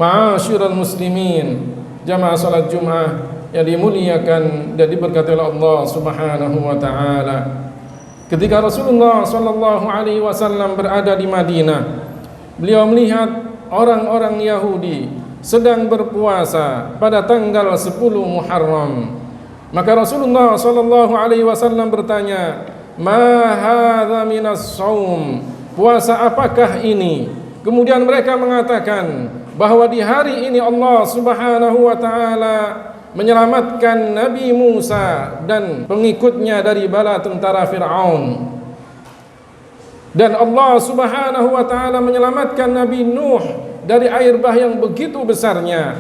Ma'asyiral muslimin, jamaah salat Jumat yang dimuliakan dan diberkati oleh Allah Subhanahu wa taala. Ketika Rasulullah sallallahu alaihi wasallam berada di Madinah, beliau melihat orang-orang Yahudi sedang berpuasa pada tanggal 10 Muharram. Maka Rasulullah sallallahu alaihi wasallam bertanya, "Ma hadza minas shaum?" Puasa apakah ini? Kemudian mereka mengatakan bahwa di hari ini Allah Subhanahu wa taala menyelamatkan Nabi Musa dan pengikutnya dari bala tentara Fir'aun. Dan Allah Subhanahu wa taala menyelamatkan Nabi Nuh dari air bah yang begitu besarnya.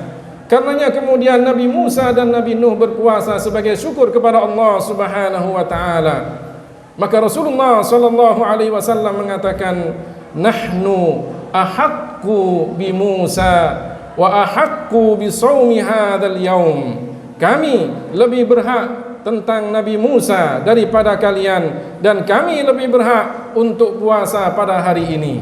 Karenanya kemudian Nabi Musa dan Nabi Nuh berpuasa sebagai syukur kepada Allah Subhanahu wa taala. Maka Rasulullah sallallahu alaihi wasallam mengatakan, "Nahnu ahaqqu bi Musa wa ahaqqu bi shaumi hadzal yaum." Kami lebih berhak tentang Nabi Musa daripada kalian, dan kami lebih berhak untuk puasa pada hari ini.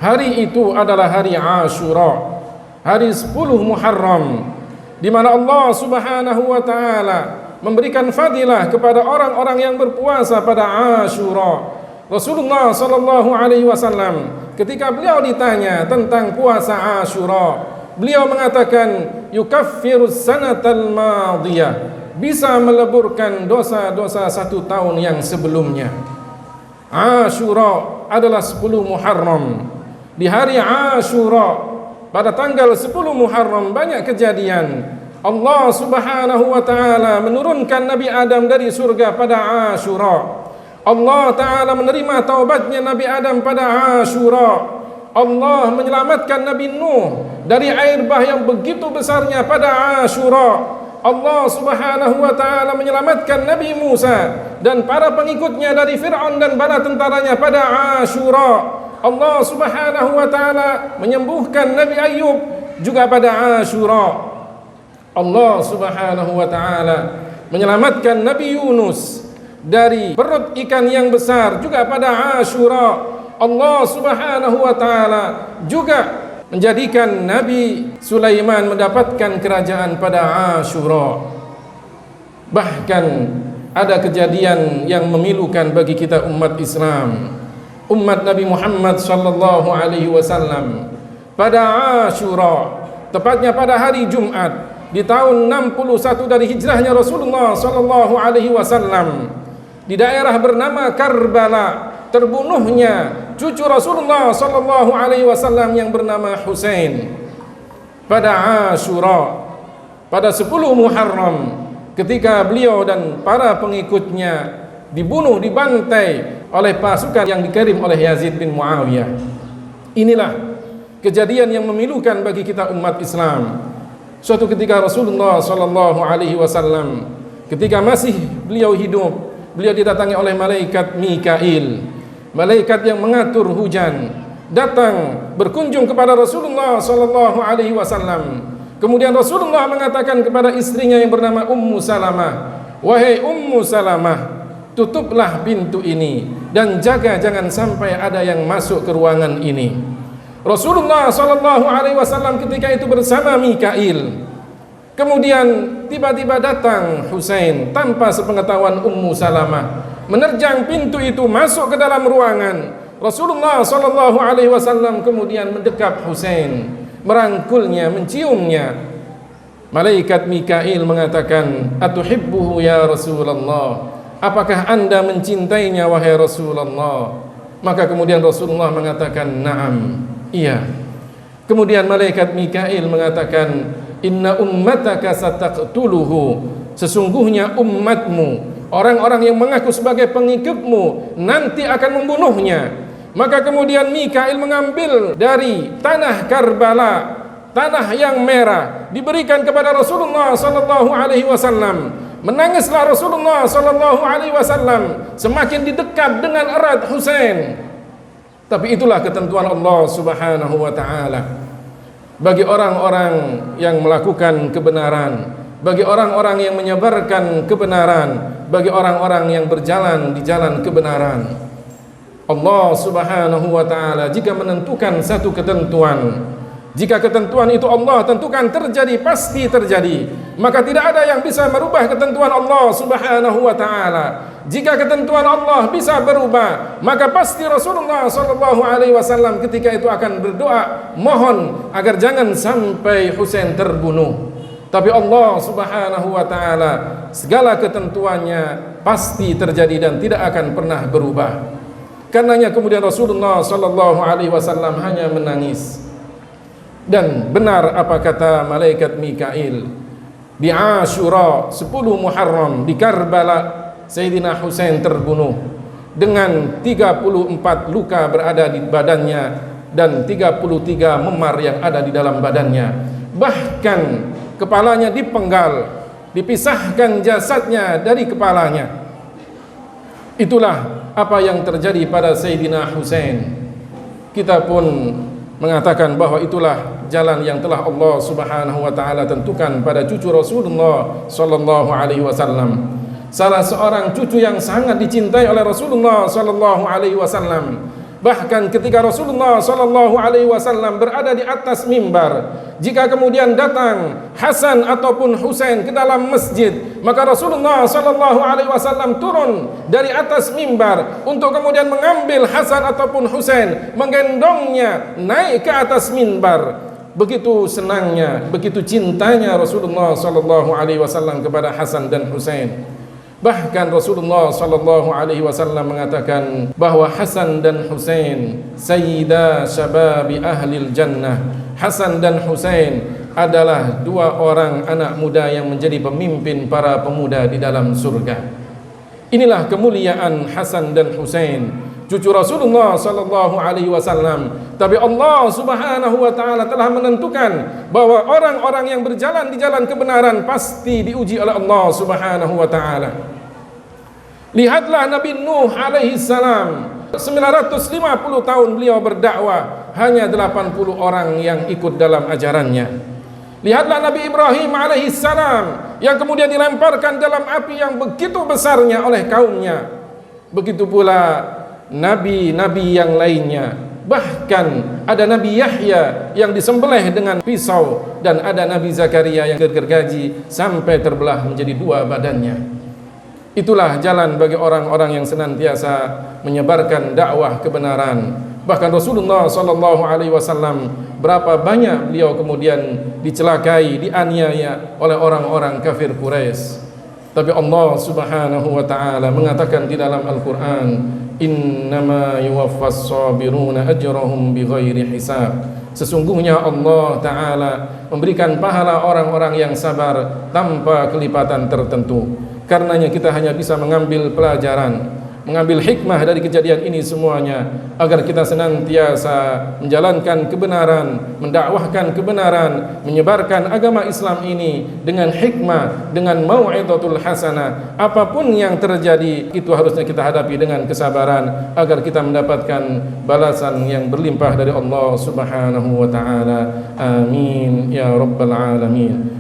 Hari itu adalah hari Ashura, hari 10 Muharram, di mana Allah Subhanahu wa taala memberikan fadilah kepada orang-orang yang berpuasa pada Ashura. Rasulullah sallallahu alaihi wasallam ketika beliau ditanya tentang puasa Ashura, beliau mengatakan yukaffirus sanatal madiyah, bisa meleburkan dosa-dosa 1 tahun yang sebelumnya. Ashura adalah 10 Muharram. Di hari Ashura pada tanggal 10 Muharram banyak kejadian. Allah Subhanahu wa taala menurunkan Nabi Adam dari surga pada Ashura. Allah taala menerima taubatnya Nabi Adam pada Ashura. Allah menyelamatkan Nabi Nuh dari air bah yang begitu besarnya pada Ashura. Allah Subhanahu wa taala menyelamatkan Nabi Musa dan para pengikutnya dari Fir'aun dan bala tentaranya pada Ashura. Allah Subhanahu wa taala menyembuhkan Nabi Ayub juga pada Ashura. Allah Subhanahu wa taala menyelamatkan Nabi Yunus dari perut ikan yang besar juga pada Ashura. Allah Subhanahu wa taala juga menjadikan Nabi Sulaiman mendapatkan kerajaan pada Ashura. Bahkan ada kejadian yang memilukan bagi kita umat Islam, umat Nabi Muhammad sallallahu alaihi wasallam. Pada Ashura, tepatnya pada hari Jumat di tahun 61 dari hijrahnya Rasulullah sallallahu alaihi wasallam, di daerah bernama Karbala, terbunuhnya cucu Rasulullah sallallahu alaihi wasallam yang bernama Husain. Pada Ashura, pada 10 Muharram, ketika beliau dan para pengikutnya dibunuh, dibantai oleh pasukan yang dikirim oleh Yazid bin Muawiyah. Inilah kejadian yang memilukan bagi kita umat Islam. Suatu ketika Rasulullah sallallahu alaihi wasallam ketika masih beliau hidup, beliau didatangi oleh malaikat Mikail, malaikat yang mengatur hujan, datang berkunjung kepada Rasulullah sallallahu alaihi wasallam. Kemudian Rasulullah mengatakan kepada istrinya yang bernama Ummu Salamah, "Wahai Ummu Salamah, tutuplah pintu ini dan jaga jangan sampai ada yang masuk ke ruangan ini." Rasulullah sallallahu alaihi wasallam ketika itu bersama Mikail. Kemudian tiba-tiba datang Husain tanpa sepengetahuan Ummu Salamah, menerjang pintu itu masuk ke dalam ruangan. Rasulullah sallallahu alaihi wasallam kemudian mendekap Husain, merangkulnya, menciumnya. Malaikat Mikail mengatakan, "Atuhibbuhu ya Rasulullah? Apakah Anda mencintainya wahai Rasulullah?" Maka kemudian Rasulullah mengatakan, "Na'am." Iya. Kemudian malaikat Mikail mengatakan, "Inna ummataka sataqtuluhu." Sesungguhnya umatmu, orang-orang yang mengaku sebagai pengikutmu, nanti akan membunuhnya. Maka kemudian Mikail mengambil dari tanah Karbala, tanah yang merah, diberikan kepada Rasulullah sallallahu alaihi wasallam. Menangislah Rasulullah sallallahu alaihi wasallam, semakin didekap dengan erat Husain. Tapi itulah ketentuan Allah Subhanahu wa taala. Bagi orang-orang yang melakukan kebenaran, bagi orang-orang yang menyebarkan kebenaran, bagi orang-orang yang berjalan di jalan kebenaran, Allah Subhanahu wa taala jika menentukan satu ketentuan, Jika ketentuan itu Allah tentukan terjadi, pasti terjadi. Maka tidak ada yang bisa merubah ketentuan Allah Subhanahu wa taala. Jika ketentuan Allah bisa berubah, maka pasti Rasulullah sallallahu alaihi wasallam ketika itu akan berdoa mohon agar jangan sampai Husain terbunuh. Tapi Allah Subhanahu wa taala segala ketentuannya pasti terjadi dan tidak akan pernah berubah. Karenanya kemudian Rasulullah sallallahu alaihi wasallam hanya menangis. Dan benar apa kata malaikat Mikail, di Asyura 10 Muharram di Karbala Sayyidina Husain terbunuh dengan 34 luka berada di badannya dan 33 memar yang ada di dalam badannya. Bahkan kepalanya dipenggal, dipisahkan jasadnya dari kepalanya. Itulah apa yang terjadi pada Sayyidina Husain. Kita pun mengatakan bahwa itulah jalan yang telah Allah Subhanahu wa taala tentukan pada cucu Rasulullah sallallahu alaihi wasallam. Salah seorang cucu yang sangat dicintai oleh Rasulullah sallallahu alaihi wasallam. Bahkan ketika Rasulullah sallallahu alaihi wasallam berada di atas mimbar, jika kemudian datang Hasan ataupun Husain ke dalam masjid, maka Rasulullah sallallahu alaihi wasallam turun dari atas mimbar untuk kemudian mengambil Hasan ataupun Husain, menggendongnya naik ke atas mimbar. Begitu senangnya, begitu cintanya Rasulullah sallallahu alaihi wasallam kepada Hasan dan Husain. Bahkan Rasulullah sallallahu alaihi wasallam mengatakan bahwa Hasan dan Husain sayyida syababi ahlil jannah. Hasan dan Husain adalah dua orang anak muda yang menjadi pemimpin para pemuda di dalam surga. Inilah kemuliaan Hasan dan Husain, cucu Rasulullah sallallahu alaihi wasallam. Tapi Allah Subhanahu wa taala telah menentukan bahwa orang-orang yang berjalan di jalan kebenaran pasti diuji oleh Allah Subhanahu wa taala. Lihatlah Nabi Nuh alaihi salam, 950 tahun beliau berdakwah, hanya 80 orang yang ikut dalam ajarannya. Lihatlah Nabi Ibrahim alaihi salam yang kemudian dilemparkan dalam api yang begitu besarnya oleh kaumnya. Begitu pula nabi-nabi yang lainnya. Bahkan ada Nabi Yahya yang disembelih dengan pisau, dan ada Nabi Zakaria yang gergaji sampai terbelah menjadi dua badannya. Itulah jalan bagi orang-orang yang senantiasa menyebarkan dakwah kebenaran. Bahkan Rasulullah sallallahu alaihi wasallam berapa banyak beliau kemudian dicelakai, dianiaya oleh orang-orang kafir Quraisy. Tapi Allah Subhanahu wa taala mengatakan di dalam Al-Qur'an, innama yuwaffas sabiruna ajrahum bighairi hisab. Sesungguhnya Allah taala memberikan pahala orang-orang yang sabar tanpa kelipatan tertentu. Karenanya kita hanya bisa mengambil pelajaran, mengambil hikmah dari kejadian ini semuanya, agar kita senantiasa menjalankan kebenaran, mendakwahkan kebenaran, menyebarkan agama Islam ini dengan hikmah, dengan mau'izatul hasanah. Apapun yang terjadi itu harusnya kita hadapi dengan kesabaran, agar kita mendapatkan balasan yang berlimpah dari Allah Subhanahu wa taala. Amin ya rabbal alamin.